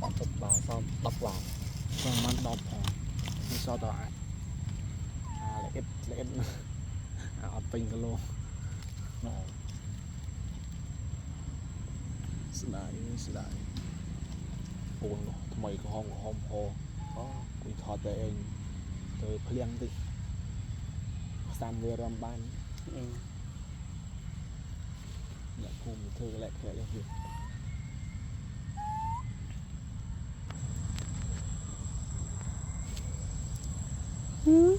6 บาทซ่อม10 บาทประมาณ10พอมีซอต่อละเอ็ดเอาเป็นกิโลเนาะสลายปูนทำไมก็ห้องพอคุยทอดตัวเองเธอเพลียงติซ้ำเรือรำบ้านอยากภูมิเธอแหละแค่ยังอยู่ อืม